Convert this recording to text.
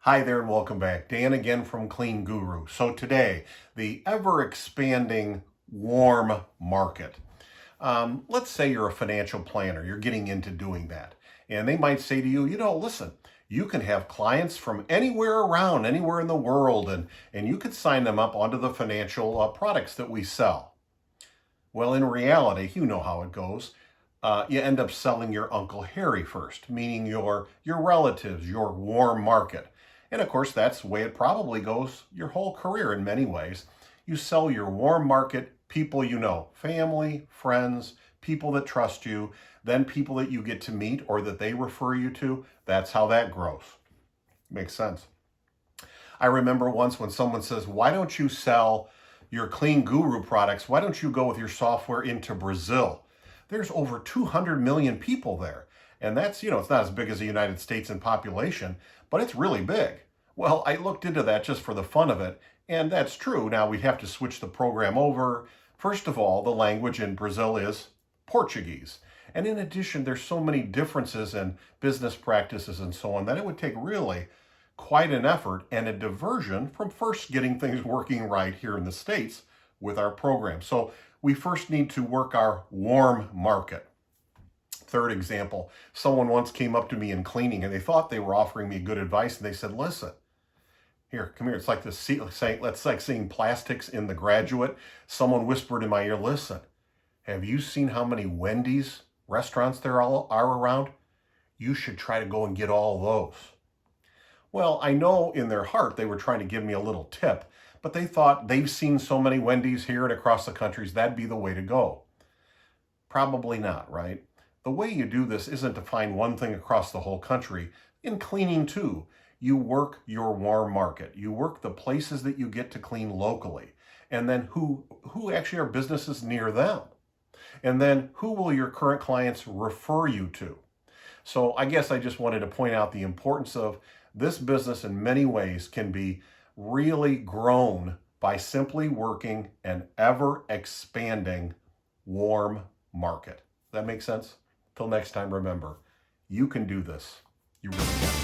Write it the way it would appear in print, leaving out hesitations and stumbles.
Hi there and welcome back. Dan again from Clean Guru. So today, the ever-expanding warm market. Let's say you're a financial planner, you're getting into doing that. And they might say to you, listen, you can have clients from anywhere around, anywhere in the world, and you could sign them up onto the financial products that we sell. Well, in reality, you know how it goes. You end up selling your Uncle Harry first, meaning your relatives, your warm market. And of course, that's the way it probably goes your whole career in many ways. You sell your warm market, people you know, family, friends, people that trust you, then people that you get to meet or that they refer you to. That's how that grows. Makes sense. I remember once when someone says, why don't you sell your Clean Guru products? Why don't you go with your software into Brazil? There's over 200 million people there. And that's, it's not as big as the United States in population, but it's really big. Well, I looked into that just for the fun of it, and that's true. Now we'd have to switch the program over. First of all, the language in Brazil is Portuguese. And in addition, there's so many differences in business practices and so on that it would take really quite an effort and a diversion from first getting things working right here in the States with our program. So we first need to work our warm market. Third example, someone once came up to me in cleaning and they thought they were offering me good advice and they said, listen, here, come here. It's like it's like seeing plastics in The Graduate. Someone whispered in my ear, listen, have you seen how many Wendy's restaurants there are around? You should try to go and get all those. Well, I know in their heart they were trying to give me a little tip, but they thought they've seen so many Wendy's here and across the countries, that'd be the way to go. Probably not, right? The way you do this isn't to find one thing across the whole country. In cleaning too, you work your warm market. You work the places that you get to clean locally. And then who actually are businesses near them? And then who will your current clients refer you to? So I guess I just wanted to point out the importance of this business in many ways can be really grown by simply working an ever-expanding warm market. That makes sense? Till next time, remember, you can do this. You really can.